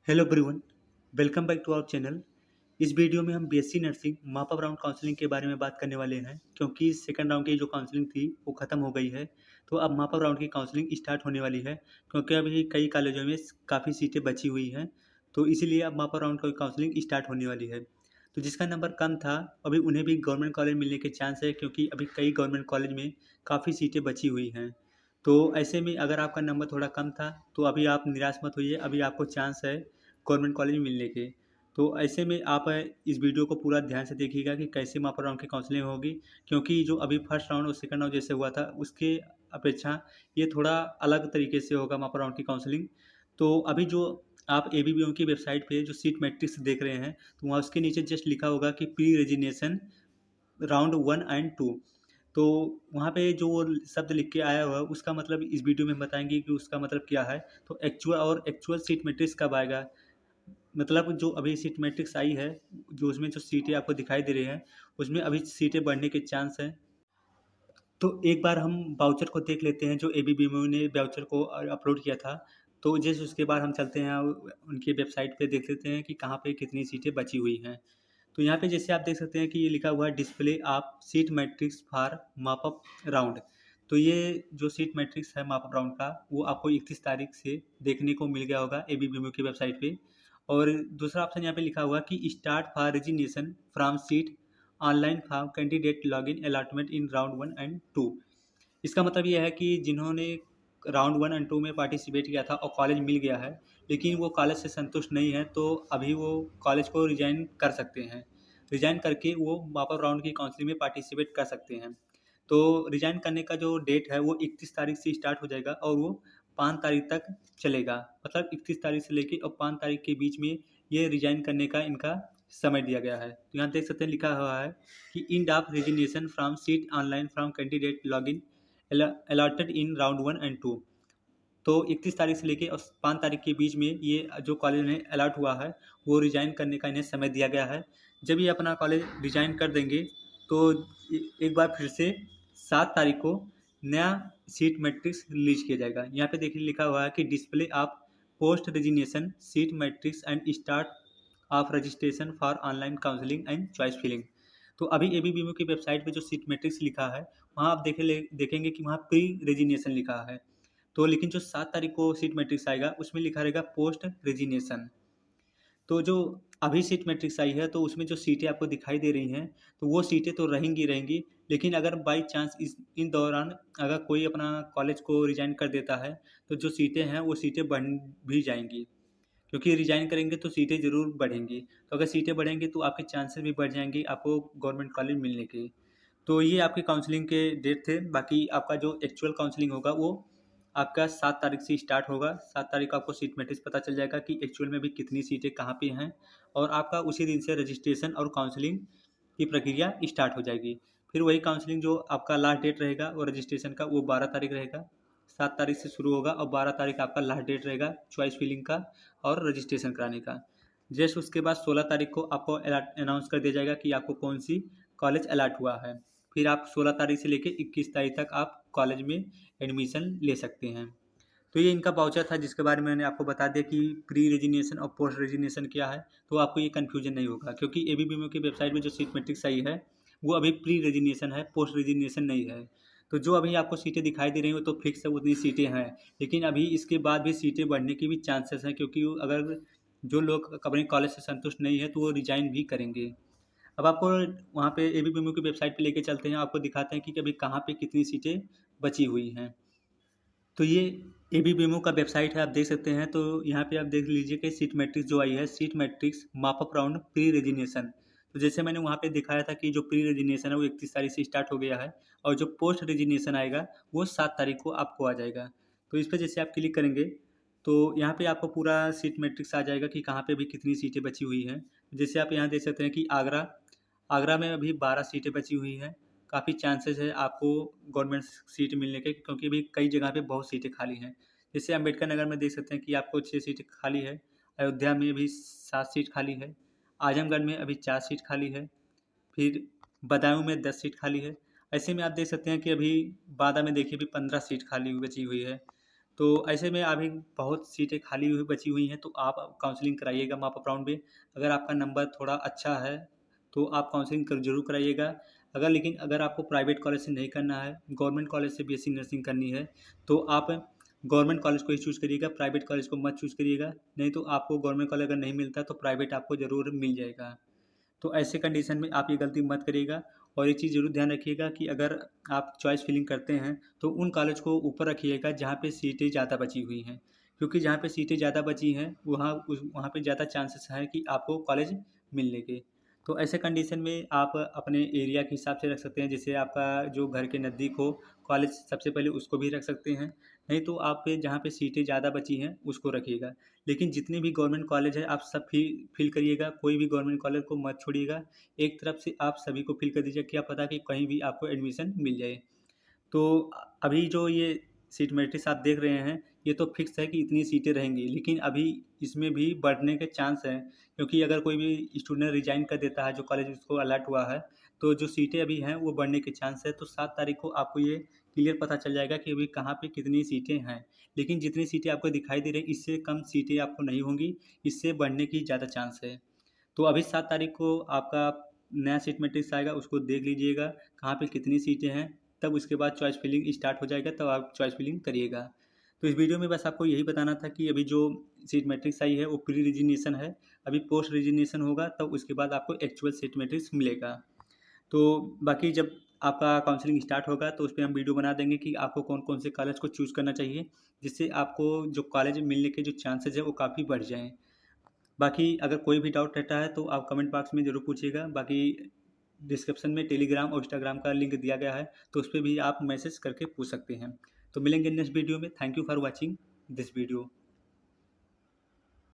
Hello everyone, welcome back to our channel. इस video में हम BSc nursing mop up round counselling के बारे में बात करने वाले हैं क्योंकि सेकंड राउंड की जो काउंसलिंग थी वो ख़त्म हो गई है। तो अब मापअप राउंड की काउंसलिंग स्टार्ट होने वाली है क्योंकि अभी कई कॉलेजों में काफ़ी सीटें बची हुई हैं। तो इसीलिए अब मापअप राउंड की काउंसलिंग स्टार्ट होने वाली है। तो जिसका नंबर कम था अभी उन्हें भी गवर्नमेंट कॉलेज मिलने के चांस है क्योंकि अभी कई गवर्नमेंट कॉलेज में काफ़ी सीटें बची हुई हैं। तो ऐसे में अगर आपका नंबर थोड़ा कम था तो अभी आप निराश मत होइए, अभी आपको चांस है गवर्नमेंट कॉलेज में मिलने के। तो ऐसे में आप इस वीडियो को पूरा ध्यान से देखिएगा कि कैसे मापा राउंड की काउंसलिंग होगी, क्योंकि जो अभी फर्स्ट राउंड और सेकंड राउंड जैसे हुआ था उसके अपेक्षा ये थोड़ा अलग तरीके से होगा मापा राउंड की काउंसलिंग। तो अभी जो आप एबीबीओ की वेबसाइट पे जो सीट मैट्रिक्स देख रहे हैं तो वहाँ उसके नीचे जस्ट लिखा होगा कि प्री रेजिग्नेशन राउंड 1 एंड 2। तो वहाँ पे जो शब्द लिख के आया हुआ है उसका मतलब इस वीडियो में हम बताएंगे कि उसका मतलब क्या है। तो एक्चुअल सीट मैट्रिक्स कब आएगा, मतलब जो अभी सीट मैट्रिक्स आई है, जो उसमें जो सीटें आपको दिखाई दे रही हैं उसमें अभी सीटें बढ़ने के चांस हैं। तो एक बार हम वाउचर को देख लेते हैं जो एबीबीएमयू ने वाउचर को अपलोड किया था। तो जैसे उसके बाद हम चलते हैं उनकी वेबसाइट पे देख लेते हैं कि कहाँ पे कितनी सीटें बची हुई हैं। तो यहाँ पे जैसे आप देख सकते हैं कि ये लिखा हुआ है display of seat matrix for mop up round. तो ये जो सीट मैट्रिक्स है मापअप राउंड का वो आपको 31 तारीख से देखने को मिल गया होगा एबीबीएमयू की वेबसाइट पे। और दूसरा ऑप्शन यहाँ पे लिखा हुआ कि start for resignation from seat online form candidate login allotment in round 1 and 2। इसका मतलब ये है कि जिन्होंने राउंड 1 एंड 2 में पार्टिसिपेट किया था और कॉलेज मिल गया है लेकिन वो कॉलेज से संतुष्ट नहीं है तो अभी वो कॉलेज को रिजाइन कर सकते हैं। रिजाइन करके वो वापस राउंड की काउंसलिंग में पार्टिसिपेट कर सकते हैं। तो रिजाइन करने का जो डेट है वो 31 तारीख से स्टार्ट हो जाएगा और वो 5 तारीख तक चलेगा। मतलब 31 तारीख से लेके और 5 तारीख के बीच में ये रिजाइन करने का इनका समय दिया गया है। तो यहाँ देख सकते हैं लिखा हुआ है कि end of resignation from seat online from candidate login allotted in round 1 and 2। तो 31 तारीख से लेके और 5 तारीख के बीच में ये जो कॉलेज में अलॉट हुआ है वो रिजाइन करने का इन्हें समय दिया गया है। जब ये अपना कॉलेज रिजाइन कर देंगे तो एक बार फिर से 7 तारीख को नया सीट मैट्रिक्स रिलीज किया जाएगा। यहाँ पे देखिए लिखा हुआ है कि display of post resignation seat matrix and start of registration for online counselling and choice filling. तो अभी एबीबीएमयू की वेबसाइट पे जो सीट मैट्रिक्स लिखा है वहाँ आप देखेंगे कि वहाँ प्री रेजिग्नेशन लिखा है। तो लेकिन जो 7 तारीख को सीट मैट्रिक्स आएगा उसमें लिखा रहेगा पोस्ट रेजिग्नेशन। तो जो अभी सीट मैट्रिक्स आई है तो उसमें जो सीटें आपको दिखाई दे रही हैं तो वो सीटें तो रहेंगी रहेंगी, लेकिन अगर बाई चांस इस इन दौरान अगर कोई अपना कॉलेज को रिजाइन कर देता है तो जो सीटें हैं वो सीटें बढ़ भी जाएंगी, क्योंकि रिजाइन करेंगे तो सीटें ज़रूर बढ़ेंगी। तो अगर सीटें बढ़ेंगी तो आपके चांसेस भी बढ़ जाएंगे आपको गवर्नमेंट कॉलेज मिलने के। तो ये आपके काउंसलिंग के डेट थे। बाकी आपका जो एक्चुअल काउंसलिंग होगा वो आपका 7 तारीख से स्टार्ट होगा। 7 तारीख को आपको सीट मैट्रिक्स पता चल जाएगा कि एक्चुअल में भी कितनी सीटें कहाँ पे हैं और आपका उसी दिन से रजिस्ट्रेशन और काउंसलिंग की प्रक्रिया स्टार्ट हो जाएगी। फिर वही काउंसलिंग जो आपका लास्ट डेट रहेगा वो रजिस्ट्रेशन का वो 12 तारीख रहेगा। 7 तारीख से शुरू होगा और 12 तारीख आपका लास्ट डेट रहेगा चॉइस फिलिंग का और रजिस्ट्रेशन कराने का। जस्ट उसके बाद 16 तारीख को आपको अनाउंस कर दिया जाएगा कि आपको कौन सी कॉलेज अलॉट हुआ है। फिर आप 16 तारीख से लेकर 21 तारीख तक आप कॉलेज में एडमिशन ले सकते हैं। तो ये इनका वाउचर था जिसके बारे में मैंने आपको बता दिया कि प्री रेजिग्नेशन और पोस्ट रेजिग्नेशन क्या है, तो आपको ये कन्फ्यूजन नहीं होगा क्योंकि एबीबीएमयू की वेबसाइट में जो सीट मैट्रिक्स आई है वो अभी प्री रेजिग्नेशन है, पोस्ट रेजिग्नेशन नहीं है। तो जो अभी आपको सीटें दिखाई दे रही हैं वो तो फिक्स है, उतनी सीटें हैं, लेकिन अभी इसके बाद भी सीटें बढ़ने की भी चांसेस हैं क्योंकि अगर जो लोग अपने कॉलेज से संतुष्ट नहीं है तो वो रिजाइन भी करेंगे। अब आपको वहाँ पे एबीपीएमयू की वेबसाइट पे लेके चलते हैं, आपको दिखाते हैं कि अभी कहाँ पे कितनी सीटें बची हुई हैं। तो ये एबीपीएमयू का वेबसाइट है, आप देख सकते हैं। तो यहाँ पे आप देख लीजिए कि सीट मैट्रिक्स जो आई है, seat matrix mop up round pre resignation. तो जैसे मैंने वहाँ पे दिखाया था कि जो प्री रेजिग्नेशन है वो 31 तारीख से स्टार्ट हो गया है और जो पोस्ट रेजिग्नेशन आएगा वो 7 तारीख को आपको आ जाएगा। तो इस पर जैसे आप क्लिक करेंगे तो यहाँ पे आपको पूरा सीट मैट्रिक्स आ जाएगा कि कहाँ पे भी कितनी सीटें बची हुई हैं। जैसे आप यहाँ देख सकते हैं कि आगरा आगरा में अभी 12 सीटें बची हुई हैं। काफ़ी चांसेस है आपको गवर्नमेंट सीट मिलने के, क्योंकि अभी कई जगह पे बहुत सीटें खाली हैं। जैसे अम्बेडकर नगर में देख सकते हैं कि आपको 6 सीटें खाली है। अयोध्या में भी 7 सीट खाली है। आजमगढ़ में अभी 4 सीट खाली है। फिर बदायूं में 10 सीट खाली है। ऐसे में आप देख सकते हैं कि अभी बादा में देखिए अभी 15 सीट खाली बची हुई है। तो ऐसे में अभी बहुत सीटें खाली हुई बची हुई हैं, तो आप काउंसलिंग कराइएगा मापा प्राउंड में। अगर आपका नंबर थोड़ा अच्छा है, तो आप काउंसलिंग ज़रूर कराइएगा। लेकिन अगर आपको प्राइवेट कॉलेज से नहीं करना है, गवर्नमेंट कॉलेज से बीएससी नर्सिंग करनी है, तो आप गवर्नमेंट कॉलेज को ही चूज़ करिएगा, प्राइवेट कॉलेज को मत चूज़ करिएगा। नहीं तो आपको गवर्नमेंट कॉलेज अगर नहीं मिलता, तो प्राइवेट आपको ज़रूर मिल जाएगा। तो ऐसे कंडीशन में आप ये गलती मत करिएगा। और एक चीज़ ज़रूर ध्यान रखिएगा कि अगर आप चॉइस फिलिंग करते हैं, तो उन कॉलेज को ऊपर रखिएगा जहाँ पे सीटें ज़्यादा बची हुई हैं। क्योंकि जहाँ पे सीटें ज़्यादा बची हैं, वहाँ पे ज़्यादा चांसेस हैं कि आपको कॉलेज मिलने के। तो ऐसे कंडीशन में आप अपने एरिया के हिसाब से रख सकते हैं, जैसे आपका जो घर के नज़दीक हो कॉलेज, सबसे पहले उसको भी रख सकते हैं। नहीं तो आप पे जहाँ पे सीटें ज़्यादा बची हैं, उसको रखिएगा। लेकिन जितने भी गवर्नमेंट कॉलेज हैं, आप सब फिल करिएगा, कोई भी गवर्नमेंट कॉलेज को मत छोड़िएगा। एक तरफ से आप सभी को फिल कर दीजिए, क्या पता कि कहीं भी आपको एडमिशन मिल जाए। तो अभी जो ये सीट मैट्रिक्स आप देख रहे हैं, ये तो फिक्स है कि इतनी सीटें रहेंगी, लेकिन अभी इसमें भी बढ़ने के चांस हैं। क्योंकि अगर कोई भी स्टूडेंट रिज़ाइन कर देता है, जो कॉलेज उसको अलॉट हुआ है, तो जो सीटें अभी हैं, वो बढ़ने के चांस है। तो 7 तारीख को आपको ये क्लियर पता चल जाएगा कि अभी कहाँ पे कितनी सीटें हैं। लेकिन जितनी सीटें आपको दिखाई दे रही हैं, इससे कम सीटें आपको नहीं होंगी, इससे बढ़ने की ज़्यादा चांस है। तो अभी 7 तारीख को आपका नया सीट मैट्रिक्स आएगा, उसको देख लीजिएगा, कहाँ पे कितनी सीटें हैं, तब उसके बाद चॉइस फिलिंग स्टार्ट हो जाएगा, तब आप चॉइस फिलिंग करिएगा। तो इस वीडियो में बस आपको यही बताना था कि अभी जो सीट मैट्रिक्स आई है, वो प्री रिजिग्नेशन है। अभी पोस्ट रिजिग्नेशन होगा, तब उसके बाद आपको एक्चुअल सीट मैट्रिक्स मिलेगा। तो बाकी जब आपका काउंसलिंग स्टार्ट होगा, तो उस पे हम वीडियो बना देंगे कि आपको कौन-कौन से कॉलेज को चूज़ करना चाहिए, जिससे आपको जो कॉलेज मिलने के जो चांसेज़ हैं, वो काफ़ी बढ़ जाएँ। बाकी अगर कोई भी डाउट रहता है, तो आप कमेंट बॉक्स में ज़रूर पूछिएगा। बाकी डिस्क्रिप्शन में टेलीग्राम और इंस्टाग्राम का लिंक दिया गया है, तो उस पे भी आप मैसेज करके पूछ सकते हैं। तो मिलेंगे नेक्स्ट वीडियो में। Thank you for watching this video.